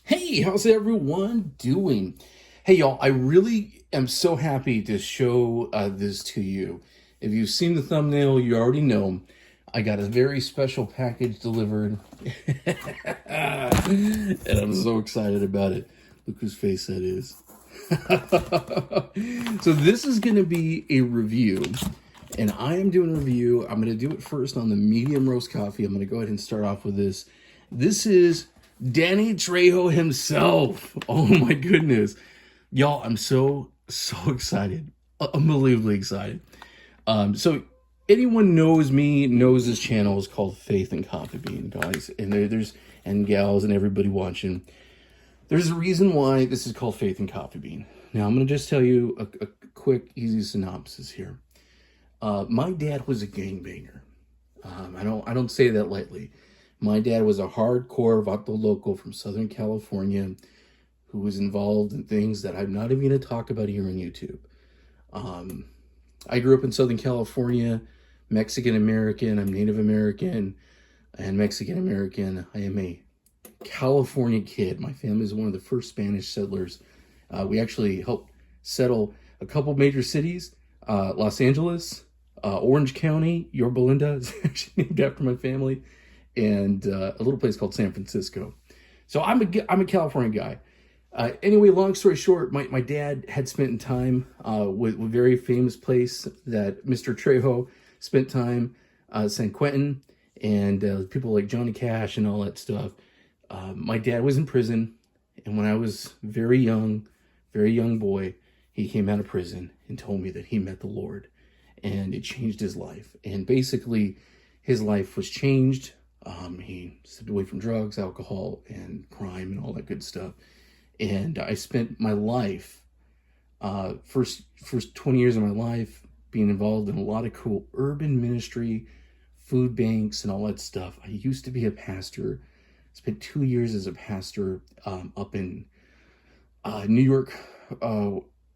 Hey, how's everyone doing? Hey, y'all, I really am so happy to show this to you. If you've seen the thumbnail, you already know I got a very special package delivered. And I'm so excited about it. Look whose face that is. So this is going to be a review. And I am doing a review. I'm going to do it first on the medium roast coffee. I'm going to go ahead and start off with this. This is Danny Trejo himself. Oh my goodness. Y'all, I'm so excited. Unbelievably excited. So anyone knows me, knows this channel is called Faith and Coffee Bean, guys. And there's and gals and everybody watching. There's a reason why this is called Faith and Coffee Bean. Now, I'm going to just tell you a quick, easy synopsis here. My dad was a gangbanger. I don't say that lightly. My dad was a hardcore vato loco from Southern California who was involved in things that I'm not even going to talk about here on YouTube. I grew up in Southern California, Mexican American. I'm Native American and Mexican American. I am a California kid. My family is one of the first Spanish settlers. We actually helped settle a couple major cities, Los Angeles, Orange County, Yorba Linda is actually named after my family, and a little place called San Francisco. So I'm a California guy. Anyway, long story short, my dad had spent time with a very famous place that Mr. Trejo spent time, San Quentin, and people like Johnny Cash and all that stuff. My dad was in prison, and when I was very young boy, he came out of prison and told me that he met the Lord, and it changed his life. And basically, his life was changed. He stepped away from drugs, alcohol, and crime, and all that good stuff. And I spent my life, first 20 years of my life, being involved in a lot of cool urban ministry, food banks, and all that stuff. I used to be a pastor. Spent 2 years as a pastor up in New York,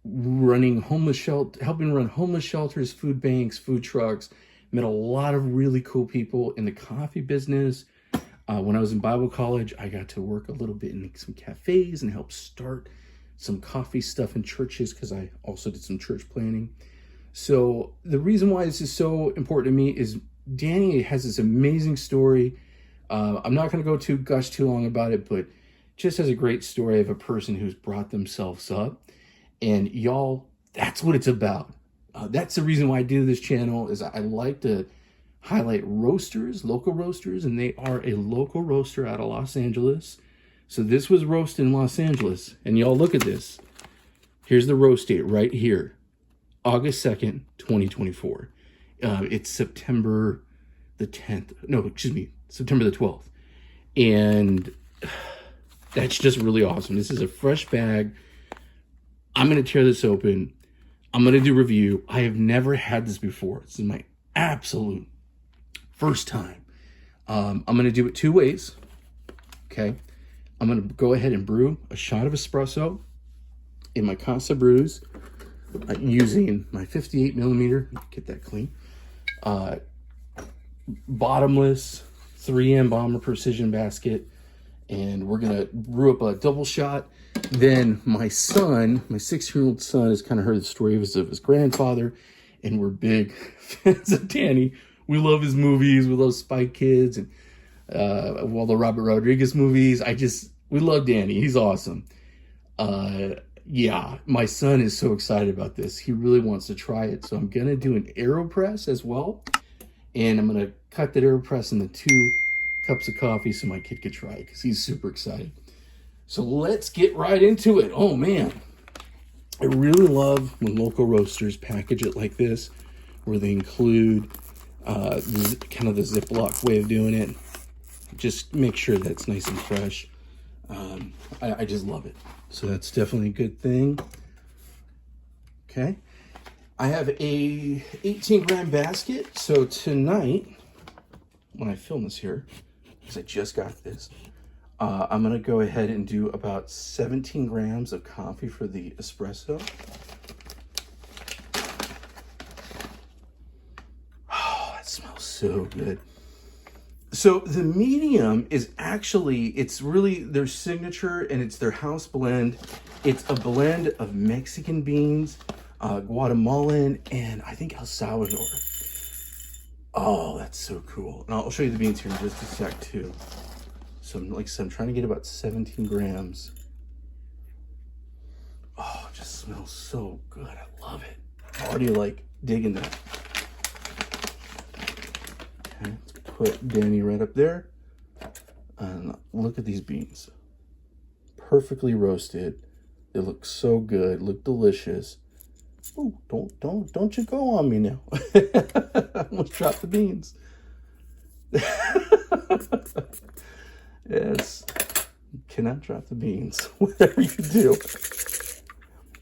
running homeless shelter, helping run homeless shelters, food banks, food trucks. Met a lot of really cool people in the coffee business. When I was in Bible college, I got to work a little bit in some cafes and help start some coffee stuff in churches because I also did some church planning. So the reason why this is so important to me is Danny has this amazing story. I'm not going to go gush too long about it, but just has a great story of a person who's brought themselves up. And y'all, that's what it's about. That's the reason why I do this channel, is I like to highlight roasters, local roasters, and they are a local roaster out of Los Angeles. So this was roasted in Los Angeles, and y'all look at this. Here's the roast date right here, August 2nd, 2024. It's September the 10th. No, excuse me, September the 12th. And that's just really awesome. This is a fresh bag. I'm going to tear this open. I'm going to do a review. I have never had this before. This is my absolute first time. I'm going to do it two ways. Okay. I'm going to go ahead and brew a shot of espresso in my Casa Brews using my 58 millimeter. Get that clean. Bottomless 3M Bomber Precision basket. And we're going to brew up a double shot. Then my son, my 6-year-old son, has kind of heard the story of his grandfather, and we're big fans of Danny. We love his movies. We love Spy Kids and all the Robert Rodriguez movies. We love Danny. He's awesome. Yeah, my son is so excited about this. He really wants to try it. So I'm going to do an Aeropress as well. And I'm going to cut that Aeropress into 2 cups of coffee so my kid could try it because he's super excited. So let's get right into it. Oh man, I really love when local roasters package it like this, where they include kind of the Ziploc way of doing it. Just make sure that it's nice and fresh. I just love it. So that's definitely a good thing. Okay. I have a 18-gram basket. So tonight, when I film this here, because I just got this, I'm going to go ahead and do about 17 grams of coffee for the espresso. Oh, that smells so good. So the medium is actually, it's really their signature, and it's their house blend. It's a blend of Mexican beans, Guatemalan, and I think El Salvador. Oh, that's so cool. And I'll show you the beans here in just a sec too. So like I said, I'm trying to get about 17 grams. Oh, it just smells so good. I love it. I'm already like digging that. Okay, let's put Danny right up there. And look at these beans. Perfectly roasted. They look so good, look delicious. Oh, don't you go on me now. I almost dropped the beans. Yes, you cannot drop the beans, whatever you do.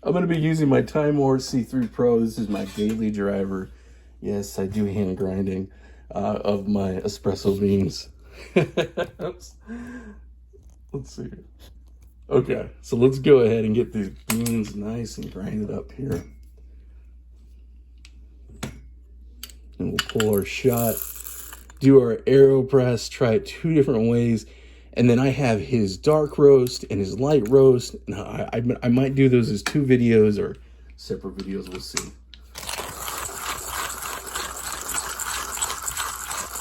I'm going to be using my Time War C3 Pro. This is my daily driver. Yes, I do hand grinding of my espresso beans. Let's see. Okay, so let's go ahead and get these beans nice and grinded up here. And we'll pull our shot, do our Aeropress, try it 2 different ways. And then I have his dark roast and his light roast. And I might do those as 2 videos or separate videos, we'll see.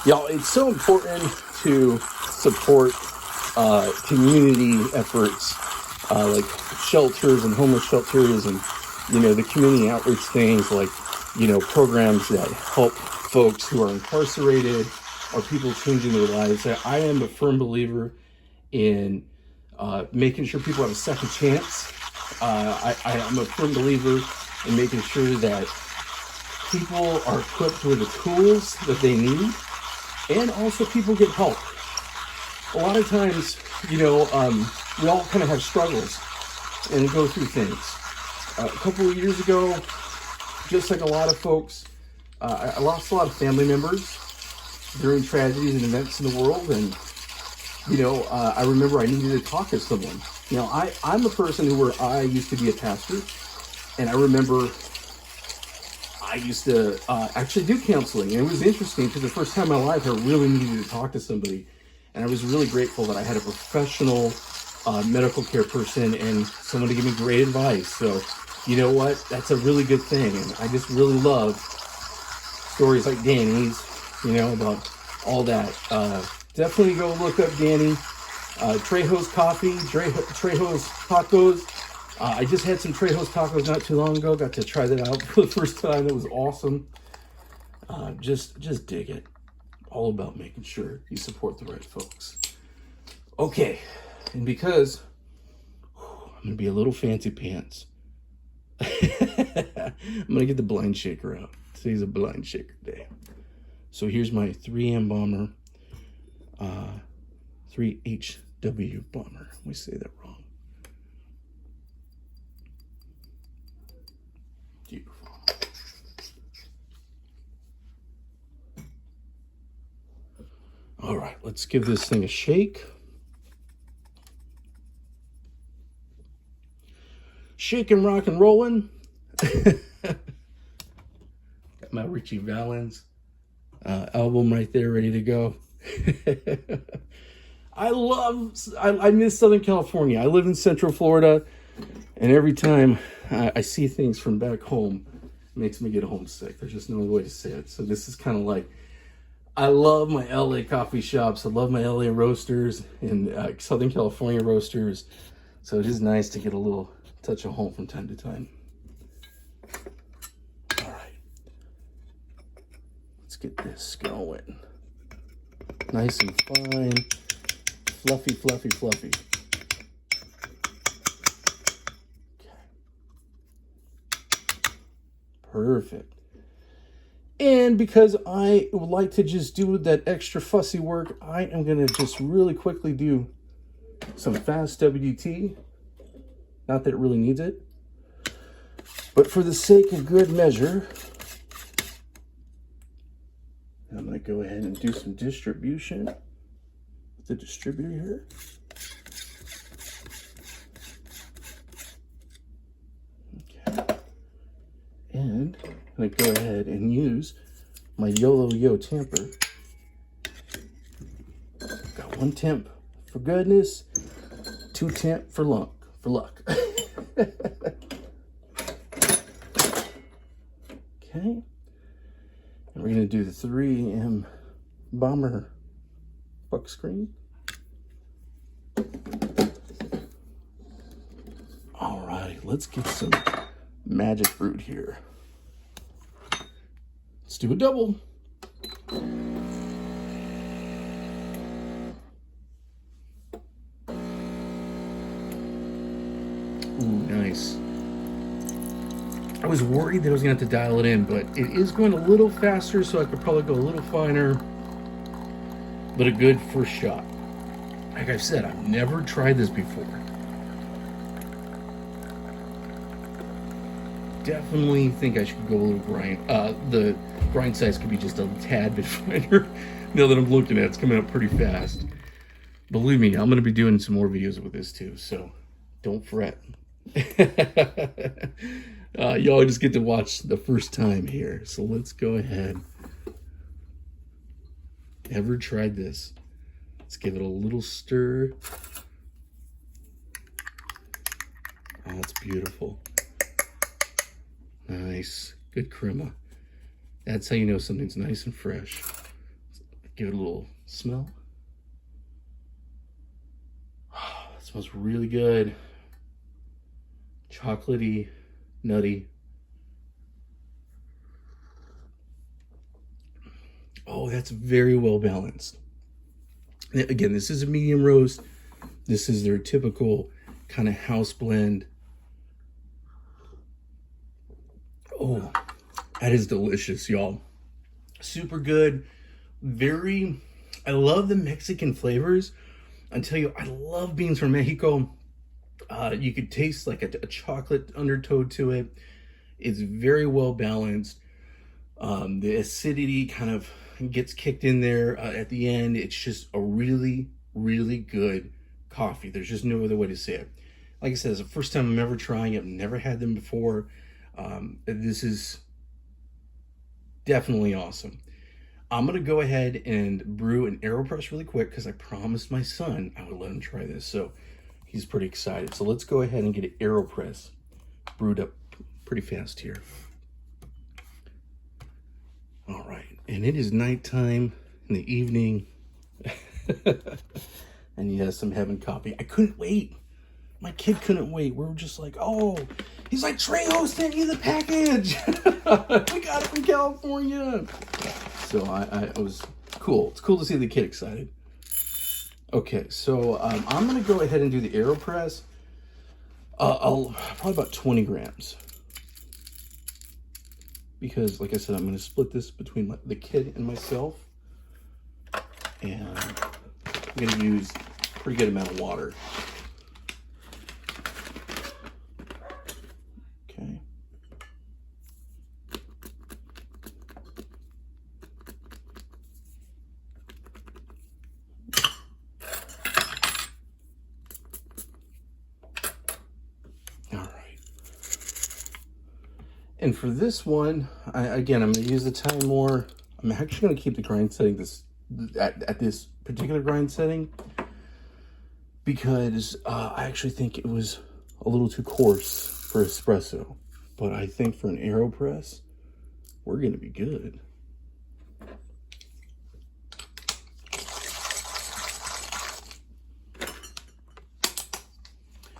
Y'all, it's so important to support community efforts like shelters and homeless shelters and, you know, the community outreach things like, you know, programs that help folks who are incarcerated or people changing their lives. I am a firm believer in making sure people have a second chance. I'm a firm believer in making sure that people are equipped with the tools that they need, and also people get help. A lot of times, you know, we all kind of have struggles and go through things. A couple of years ago, just like a lot of folks, I lost a lot of family members during tragedies and events in the world. And, you know, I remember I needed to talk to someone. You know, I'm a person where I used to be a pastor. And I remember I used to actually do counseling. And it was interesting because the first time in my life, I really needed to talk to somebody. And I was really grateful that I had a professional medical care person and someone to give me great advice. So, you know what? That's a really good thing. And I just really love stories like Danny's, you know, about all that. Definitely go look up Danny. Trejos coffee, Trejos tacos. I just had some Trejos tacos not too long ago. Got to try that out for the first time. That was awesome. Just dig it. All about making sure you support the right folks. Okay, and because I'm gonna be a little fancy pants, I'm gonna get the blind shaker out. Today's a blind shaker day. So here's my 3M bomber, 3HW bomber. We say that wrong. Beautiful. All right, let's give this thing a shake. Shaking, rock, and rolling. Got my Richie Valens album right there, ready to go. I miss Southern California. I live in Central Florida, and every time I see things from back home, it makes me get homesick. There's just no other way to say it. So this is kind of like, I love my LA coffee shops. I love my LA roasters and Southern California roasters. So it is nice to get a little touch of home from time to time. All right. Let's get this going. Nice and fine. Fluffy, fluffy, fluffy. Okay. Perfect. And because I would like to just do that extra fussy work, I am going to just really quickly do some fast WT. Not that it really needs it, but for the sake of good measure, I'm going to go ahead and do some distribution with the distributor here. Okay. And I'm going to go ahead and use my YOLO Yo tamper 1 temp for goodness, 2 temp for luck. Okay. And we're gonna do the 3M Bomber buck screen. All right, let's get some magic fruit here. Let's do a double. Ooh, nice. I was worried that I was gonna have to dial it in, but it is going a little faster, so I could probably go a little finer, but a good first shot. Like I said, I've never tried this before. Definitely think I should go a little grind. The grind size could be just a tad bit finer. Now that I'm looking at it, it's coming up pretty fast. Believe me, I'm gonna be doing some more videos with this too, so don't fret. Y'all just get to watch the first time here. So let's go ahead. Ever tried this? Let's give it a little stir. Oh, it's beautiful. Nice. Good crema. That's how you know something's nice and fresh. Give it a little smell. Oh, it smells really good. Chocolatey, nutty. Oh, that's very well balanced. Again, this is a medium roast. This is their typical kind of house blend. Oh, that is delicious, y'all. Super good. Very, I love the Mexican flavors. I tell you, I love beans from Mexico. You could taste like a chocolate undertone to it. It's very well balanced. The acidity kind of gets kicked in there at the end. It's just a really, really good coffee. There's just no other way to say it. Like I said, it's the first time I'm ever trying it. I've never had them before. This is definitely awesome. I'm going to go ahead and brew an AeroPress really quick because I promised my son I would let him try this. So he's pretty excited. So let's go ahead and get an AeroPress brewed up pretty fast here. All right. And it is nighttime in the evening. And yes, I'm having coffee. I couldn't wait. My kid couldn't wait. We were just like, oh, he's like, Trejo sent you the package. We got it from California. So I was cool. It's cool to see the kid excited. Okay, so I'm going to go ahead and do the AeroPress. I'll probably about 20 grams. Because, like I said, I'm going to split this between the kid and myself. And I'm going to use a pretty good amount of water. Okay. All right. And for this one, again, I'm going to use the time more. I'm actually going to keep the grind setting at this particular grind setting because I actually think it was a little too coarse for espresso. But I think for an AeroPress, we're going to be good.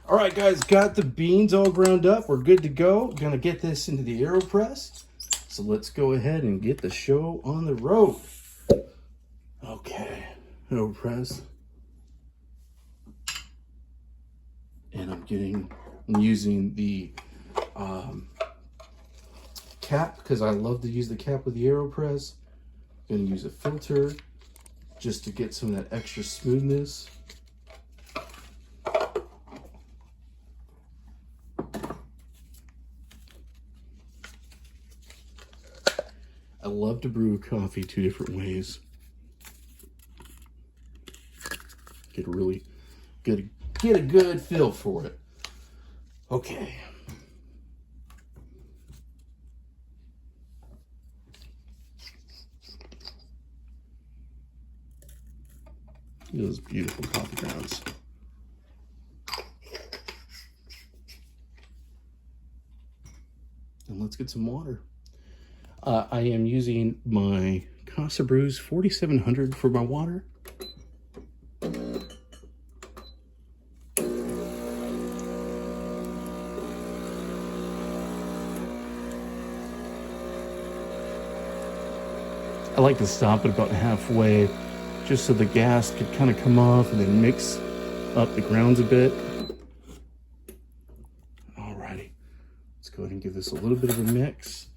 All right, guys, got the beans all ground up. We're good to go. Gonna get this into the AeroPress. So let's go ahead and get the show on the road. Okay, AeroPress. And I'm using the cap because I love to use the cap with the AeroPress. I'm gonna use a filter just to get some of that extra smoothness. I love to brew coffee 2 different ways. Get a really good, get a good feel for it. Okay. Those beautiful coffee grounds. And let's get some water. I am using my Casa Brews 4700 for my water. I like to stop it about halfway, just so the gas could kind of come off and then mix up the grounds a bit. Alrighty, let's go ahead and give this a little bit of a mix.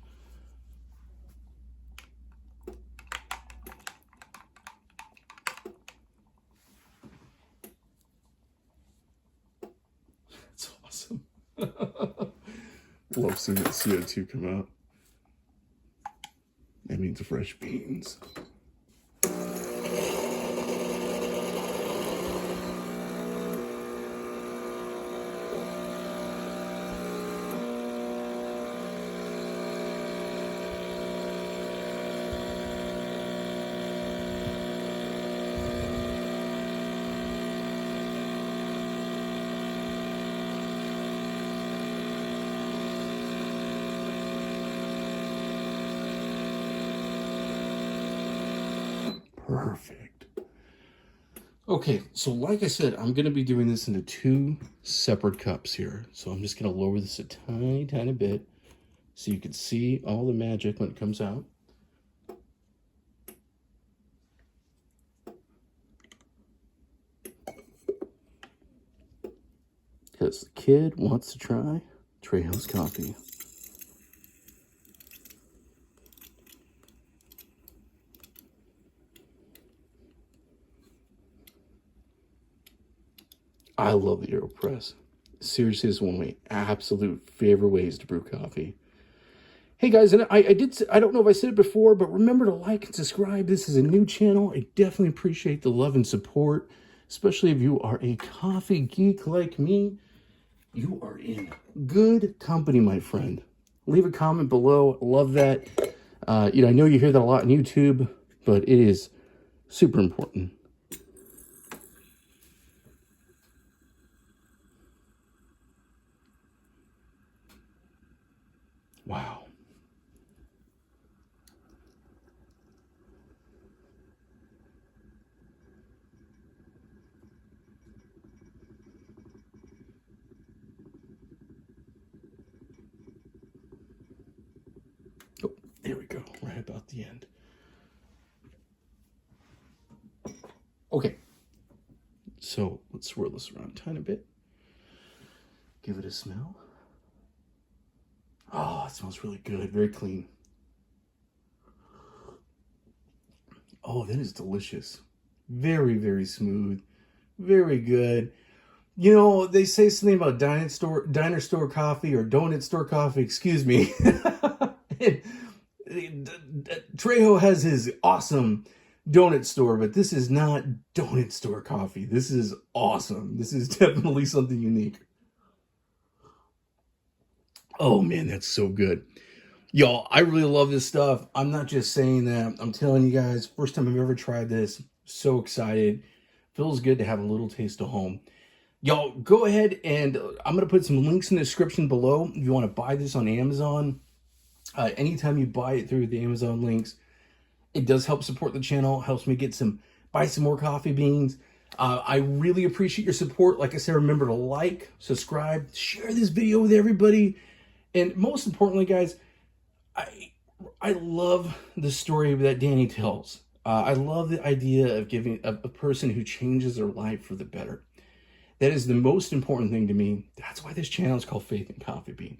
That's awesome. Love seeing that CO2 come out. That means fresh beans. Perfect. Okay, so like I said, I'm going to be doing this into 2 separate cups here. So I'm just going to lower this a tiny, tiny bit so you can see all the magic when it comes out. Because the kid wants to try Trejo's coffee. I love the Aeropress. Seriously, it's one of my absolute favorite ways to brew coffee. Hey guys, and I don't know if I said it before, but remember to like and subscribe. This is a new channel. I definitely appreciate the love and support, especially if you are a coffee geek like me. You are in good company, my friend. Leave a comment below. Love that. I know you hear that a lot on YouTube, but it is super important. Wow. Oh, there we go. Right about the end. Okay. So let's swirl this around a tiny bit. Give it a smell. Oh, it smells really good. Very clean. Oh, that is delicious. Very, very smooth. Very good. You know, they say something about diner store coffee or donut store coffee. Excuse me. Trejo has his awesome donut store, but this is not donut store coffee. This is awesome. This is definitely something unique. Oh man, that's so good. Y'all, I really love this stuff. I'm not just saying that. I'm telling you guys, first time I've ever tried this. So excited. Feels good to have a little taste of home. Y'all, go ahead and I'm going to put some links in the description below if you want to buy this on Amazon. Anytime you buy it through the Amazon links, it does help support the channel, helps me buy some more coffee beans. I really appreciate your support. Like I said, remember to like, subscribe, share this video with everybody. And most importantly, guys, I love the story that Danny tells. I love the idea of giving a person who changes their life for the better. That is the most important thing to me. That's why this channel is called Faith in Coffee Bean.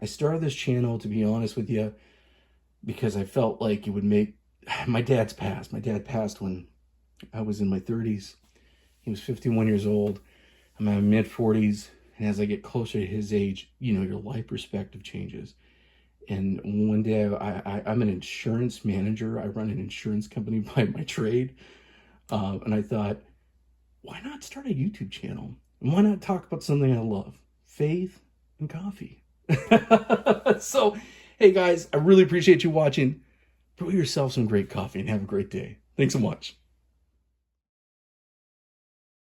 I started this channel, to be honest with you, because I felt like it would make... My dad's passed. My dad passed when I was in my 30s. He was 51 years old. I'm in my mid-40s. And as I get closer to his age, your life perspective changes. And one day, I'm an insurance manager. I run an insurance company by my trade. And I thought, why not start a YouTube channel? And why not talk about something I love? Faith and coffee. So, hey guys, I really appreciate you watching. Brew yourself some great coffee and have a great day. Thanks so much.